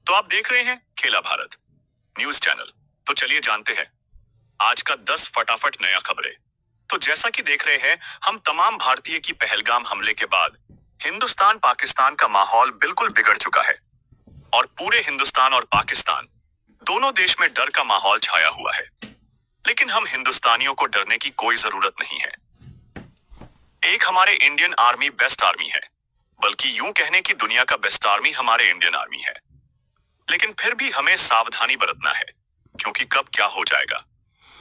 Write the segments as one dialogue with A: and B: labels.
A: तो आप देख रहे हैं खेला भारत न्यूज चैनल। तो चलिए जानते हैं आज का 10 फटाफट नया खबरें। तो जैसा कि देख रहे हैं हम तमाम भारतीय की पहलगाम हमले के बाद हिंदुस्तान पाकिस्तान का माहौल बिल्कुल बिगड़ चुका है और पूरे हिंदुस्तान और पाकिस्तान दोनों देश में डर का माहौल छाया हुआ है। लेकिन हम हिंदुस्तानियों को डरने की कोई जरूरत नहीं है। एक हमारे इंडियन आर्मी बेस्ट आर्मी है, बल्कि यूं कहने की दुनिया का बेस्ट आर्मी हमारे इंडियन आर्मी है। लेकिन फिर भी हमें सावधानी बरतना है, क्योंकि कब क्या हो जाएगा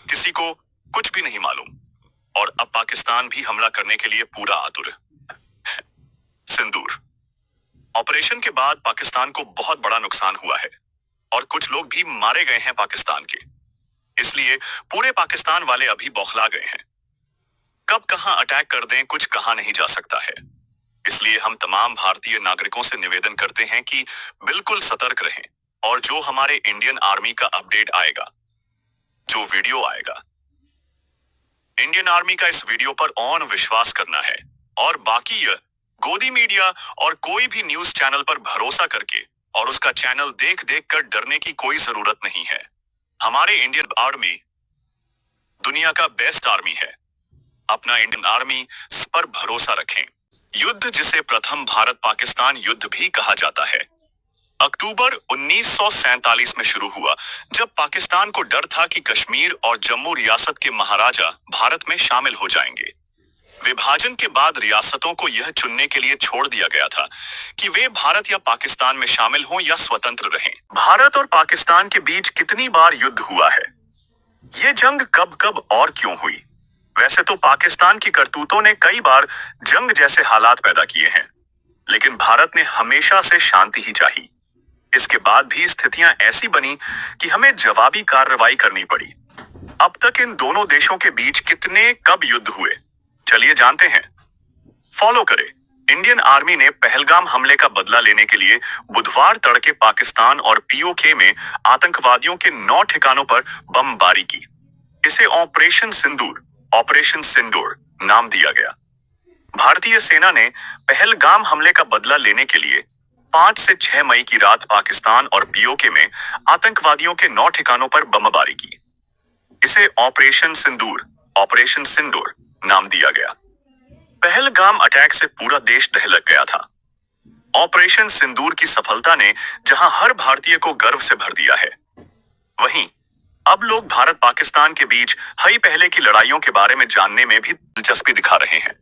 A: किसी को कुछ भी नहीं मालूम। और अब पाकिस्तान भी हमला करने के लिए पूरा आतुर है। सिंदूर ऑपरेशन के बाद पाकिस्तान को बहुत बड़ा नुकसान हुआ है और कुछ लोग भी मारे गए हैं पाकिस्तान के। इसलिए पूरे पाकिस्तान वाले अभी बौखला गए हैं। कब कहां अटैक कर दें कुछ कहा नहीं जा सकता है। इसलिए हम तमाम भारतीय नागरिकों से निवेदन करते हैं कि बिल्कुल सतर्क रहें और जो हमारे इंडियन आर्मी का अपडेट आएगा, जो वीडियो आएगा, इंडियन आर्मी का इस वीडियो पर ऑन विश्वास करना है और बाकी यह गोदी मीडिया और कोई भी न्यूज चैनल पर भरोसा करके और उसका चैनल देख देख कर डरने की कोई जरूरत नहीं है। हमारे इंडियन आर्मी दुनिया का बेस्ट आर्मी है। अपना इंडियन आर्मी पर भरोसा रखें। युद्ध जिसे प्रथम भारत पाकिस्तान युद्ध भी कहा जाता है, अक्टूबर 1947 में शुरू हुआ, जब पाकिस्तान को डर था कि कश्मीर और जम्मू रियासत के महाराजा भारत में शामिल हो जाएंगे। विभाजन के बाद रियासतों को यह चुनने के लिए छोड़ दिया गया था कि वे भारत या पाकिस्तान में शामिल हों या स्वतंत्र रहें। भारत और पाकिस्तान के बीच कितनी बार युद्ध हुआ है, ये जंग कब कब और क्यों हुई? वैसे तो पाकिस्तान की करतूतों ने कई बार जंग जैसे हालात पैदा किए हैं, लेकिन भारत ने हमेशा से शांति ही चाही। इसके बाद भी स्थितियां ऐसी बनी कि हमें जवाबी कार्रवाई करनी पड़ी। अब तक इन दोनों देशों के बीच कितने कब युद्ध हुए, चलिए जानते हैं। फॉलो करें। इंडियन आर्मी ने पहलगाम हमले का बदला लेने के लिए बुधवार तड़के पाकिस्तान और पीओके में आतंकवादियों के 9 ठिकानों पर बमबारी की। इसे ऑपरेशन सिंदूर नाम दिया गया। भारतीय सेना ने पहलगाम हमले का बदला लेने के लिए 5 से 6 मई की रात पाकिस्तान और पीओके में आतंकवादियों के 9 ठिकानों पर बमबारी की। इसे ऑपरेशन सिंदूर नाम दिया गया। पहलगाम अटैक से पूरा देश दहलक गया था। ऑपरेशन सिंदूर की सफलता ने जहां हर भारतीय को गर्व से भर दिया है, वहीं अब लोग भारत पाकिस्तान के बीच हई पहले की लड़ाइयों के बारे में जानने में भी दिलचस्पी दिखा रहे हैं।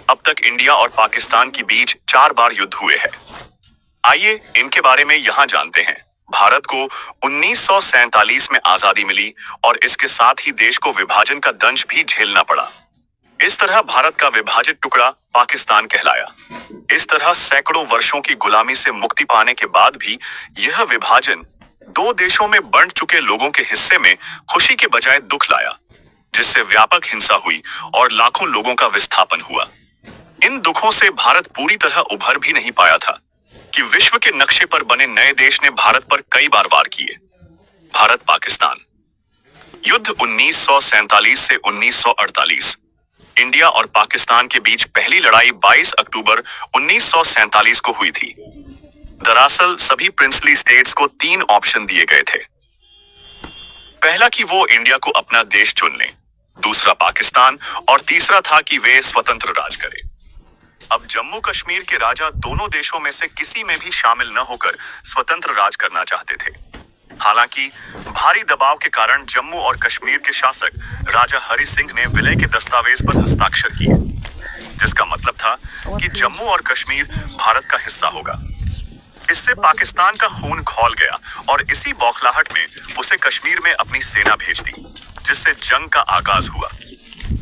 A: अब तक इंडिया और पाकिस्तान के बीच 4 बार युद्ध हुए हैं। आइए इनके बारे में यहां जानते हैं। भारत को 1947 में आजादी मिली और इसके साथ ही देश को विभाजन का दंश भी झेलना पड़ा। इस तरह भारत का विभाजित टुकड़ा पाकिस्तान कहलाया। इस तरह सैकड़ों वर्षों की गुलामी से मुक्ति पाने के बाद भी यह विभाजन 2 देशों में बंट चुके लोगों के हिस्से में खुशी के बजाय दुख लाया, जिससे व्यापक हिंसा हुई और लाखों लोगों का विस्थापन हुआ। इन दुखों से भारत पूरी तरह उभर भी नहीं पाया था कि विश्व के नक्शे पर बने नए देश ने भारत पर कई बार वार किए। भारत पाकिस्तान युद्ध 1947 से 1948। इंडिया और पाकिस्तान के बीच पहली लड़ाई 22 अक्टूबर 1947 को हुई थी। दरअसल सभी प्रिंसली स्टेट्स को 3 ऑप्शन दिए गए थे। पहला कि वो इंडिया को अपना देश चुन लें, दूसरा पाकिस्तान और तीसरा था कि वे स्वतंत्र राज करें। अब जम्मू कश्मीर के राजा दोनों देशों में से किसी में भी शामिल न होकर स्वतंत्र राज करना चाहते थे। हालांकि भारी दबाव के कारण जम्मू और कश्मीर के शासक राजा हरि सिंह ने विलय के दस्तावेज पर हस्ताक्षर किए, जिसका मतलब था कि जम्मू और कश्मीर भारत का हिस्सा होगा। इससे पाकिस्तान का खून खौल गया और इसी बौखलाहट में उसे कश्मीर में अपनी सेना भेज दी, जिससे जंग का आगाज हुआ।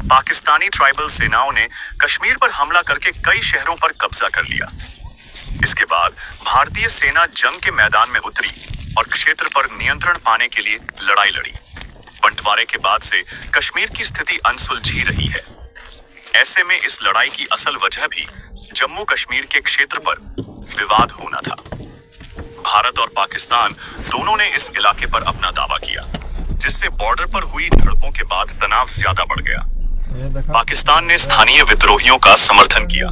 A: पाकिस्तानी ट्राइबल सेनाओं ने कश्मीर पर हमला करके कई शहरों पर कब्जा कर लिया। इसके बाद भारतीय सेना जंग के मैदान में उतरी और क्षेत्र पर नियंत्रण पाने के लिए लड़ाई लड़ी। बंटवारे के बाद से कश्मीर की स्थिति अनसुलझी रही है। ऐसे में इस लड़ाई की असल वजह भी जम्मू कश्मीर के क्षेत्र पर विवाद होना था। भारत और पाकिस्तान दोनों ने इस इलाके पर अपना दावा किया, जिससे बॉर्डर पर हुई झड़पों के बाद तनाव ज्यादा बढ़ गया। पाकिस्तान ने स्थानीय विद्रोहियों का समर्थन किया